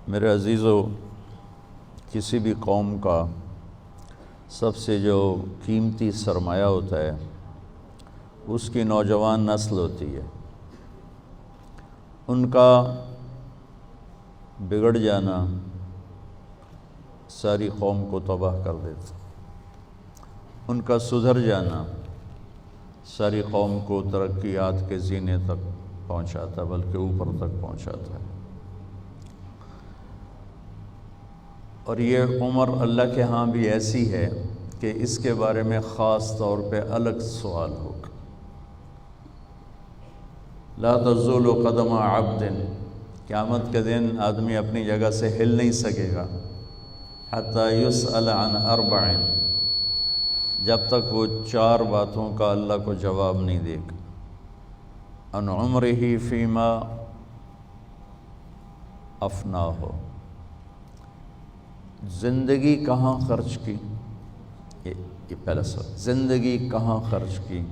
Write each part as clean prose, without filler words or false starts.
میرے عزیزو، کسی بھی قوم کا سب سے جو قیمتی سرمایہ ہوتا ہے اس کی نوجوان نسل ہوتی ہے۔ ان کا بگڑ جانا ساری قوم کو تباہ کر دیتا، ان کا سدھر جانا ساری قوم کو ترقیات کے زینے تک پہنچاتا، بلکہ اوپر تک پہنچاتا ہے۔ اور یہ عمر اللہ کے ہاں بھی ایسی ہے کہ اس کے بارے میں خاص طور پہ الگ سوال ہوگا۔ لا تزول قدم عبد، قیامت کے دن آدمی اپنی جگہ سے ہل نہیں سکے گا، حتی یسأل عن اربع، جب تک وہ 4 باتوں کا اللہ کو جواب نہیں دے گا۔ عن عمرہ فیما افناہ، زندگی کہاں خرچ کی، یہ پہلا سوال، زندگی کہاں خرچ کی،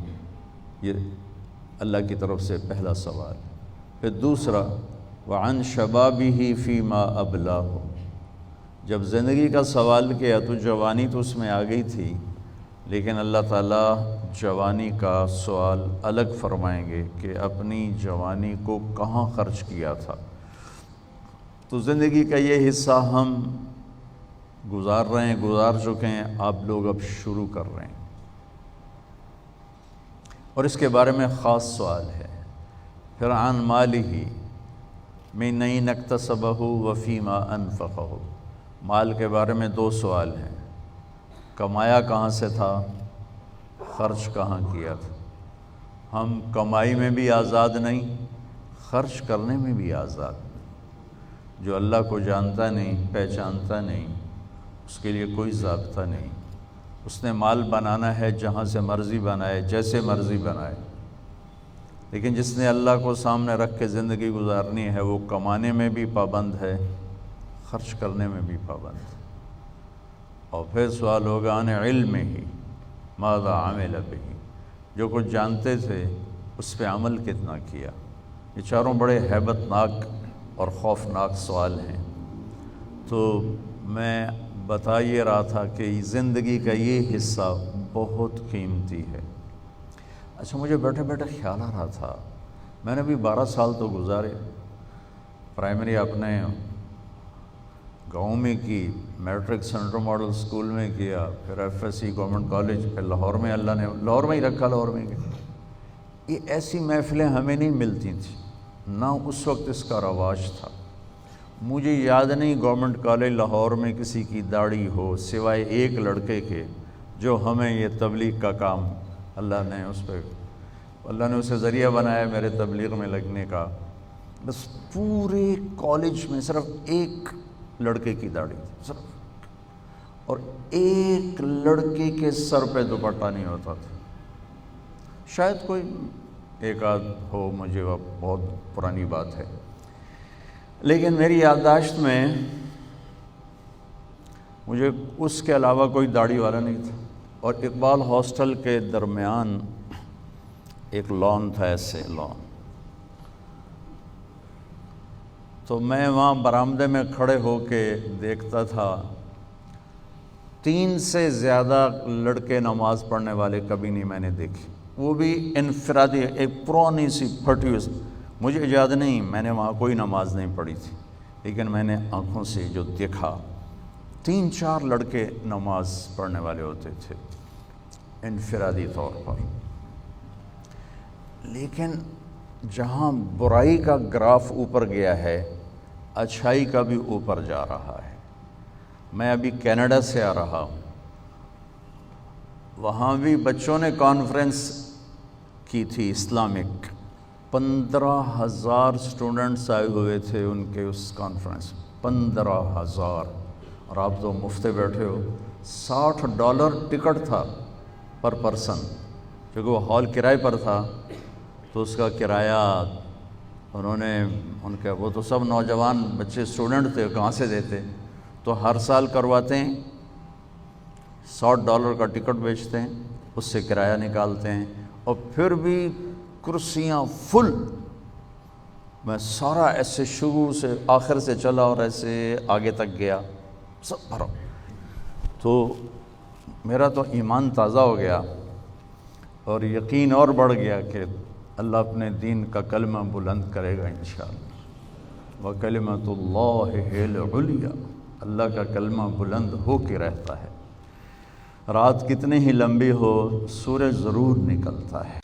یہ اللہ کی طرف سے پہلا سوال۔ پھر دوسرا، وعن شبابہ فیما ابلاہ، جب زندگی کا سوال کیا تو جوانی تو اس میں آ گئی تھی، لیکن اللہ تعالیٰ جوانی کا سوال الگ فرمائیں گے کہ اپنی جوانی کو کہاں خرچ کیا تھا۔ تو زندگی کا یہ حصہ ہم گزار چکے ہیں، آپ لوگ اب شروع کر رہے ہیں، اور اس کے بارے میں خاص سوال ہے۔ پھر عن مالہ من أين اکتسبہ وفیما انفقہ، مال کے بارے میں 2 سوال ہیں، کمایا کہاں سے تھا، خرچ کہاں کیا تھا۔ ہم کمائی میں بھی آزاد نہیں، خرچ کرنے میں بھی آزاد نہیں۔ جو اللہ کو جانتا نہیں، پہچانتا نہیں، اس کے لیے کوئی ضابطہ نہیں، اس نے مال بنانا ہے جہاں سے مرضی بنائے، جیسے مرضی بنائے۔ لیکن جس نے اللہ کو سامنے رکھ کے زندگی گزارنی ہے، وہ کمانے میں بھی پابند ہے، خرچ کرنے میں بھی پابند ہے۔ اور پھر سوال ہوگا عن علمہ ماذا عمل بہ، جو کچھ جانتے تھے اس پہ عمل کتنا کیا۔ یہ چاروں بڑے ہیبت ناک اور خوفناک سوال ہیں۔ تو میں بتا یہ رہا تھا کہ زندگی کا یہ حصہ بہت قیمتی ہے۔ اچھا، مجھے بیٹھے بیٹھے خیال آ رہا تھا، میں نے بھی 12 سال تو گزارے، پرائمری اپنے گاؤں میں کی، میٹرک سینٹرل ماڈل اسکول میں کیا، پھر F S C government college, پھر لاہور میں اللہ نے لاہور میں ہی رکھا، لاہور میں گیا۔ یہ ایسی محفلیں ہمیں نہیں ملتی تھیں، نہ اس وقت اس کا رواج تھا۔ مجھے یاد نہیں گورنمنٹ کالج لاہور میں کسی کی داڑھی ہو، سوائے ایک لڑکے کے جو ہمیں یہ تبلیغ کا کام اللہ نے اسے ذریعہ بنایا میرے تبلیغ میں لگنے کا۔ بس پورے کالج میں صرف ایک لڑکے کی داڑھی تھی، صرف، اور ایک لڑکے کے سر پہ دوپٹہ نہیں ہوتا تھا۔ شاید کوئی ایک آدھ ہو، مجھے بہت پرانی بات ہے، لیکن میری یادداشت میں مجھے اس کے علاوہ کوئی داڑھی والا نہیں تھا۔ اور اقبال ہاسٹل کے درمیان ایک لان تھا، ایسے لان، تو میں وہاں برآمدے میں کھڑے ہو کے دیکھتا تھا، 3 سے زیادہ لڑکے نماز پڑھنے والے کبھی نہیں میں نے دیکھے، وہ بھی انفرادی، ایک پرانی سی پھٹی ہوئی، مجھے یاد نہیں میں نے وہاں کوئی نماز نہیں پڑھی تھی، لیکن میں نے آنکھوں سے جو دیکھا 3-4 لڑکے نماز پڑھنے والے ہوتے تھے انفرادی طور پر۔ لیکن جہاں برائی کا گراف اوپر گیا ہے، اچھائی کا بھی اوپر جا رہا ہے۔ میں ابھی کینیڈا سے آ رہا ہوں، وہاں بھی بچوں نے کانفرنس کی تھی اسلامک، 15,000 اسٹوڈنٹس آئے ہوئے تھے ان کے اس کانفرنس، 15,000، اور آپ تو مفت بیٹھے ہو۔ $60 ٹکٹ تھا پر پرسن، کیونکہ وہ ہال کرائے پر تھا، تو اس کا کرایہ انہوں نے وہ تو سب نوجوان بچے اسٹوڈنٹ تھے، کہاں سے دیتے، تو ہر سال کرواتے ہیں، $60 کا ٹکٹ بیچتے ہیں، اس سے کرایہ نکالتے ہیں، اور پھر بھی کرسیاں فل، میں سارا ایسے شروع سے آخر سے چلا اور ایسے آگے تک گیا، سب بھرا، تو میرا تو ایمان تازہ ہو گیا اور یقین اور بڑھ گیا کہ اللہ اپنے دین کا کلمہ بلند کرے گا انشاءاللہ۔ وَكَلِمَةُ اللَّهِ هِيَ الْعُلْيَا، اللہ کا کلمہ بلند ہو کے رہتا ہے، رات کتنی ہی لمبی ہو سورج ضرور نکلتا ہے۔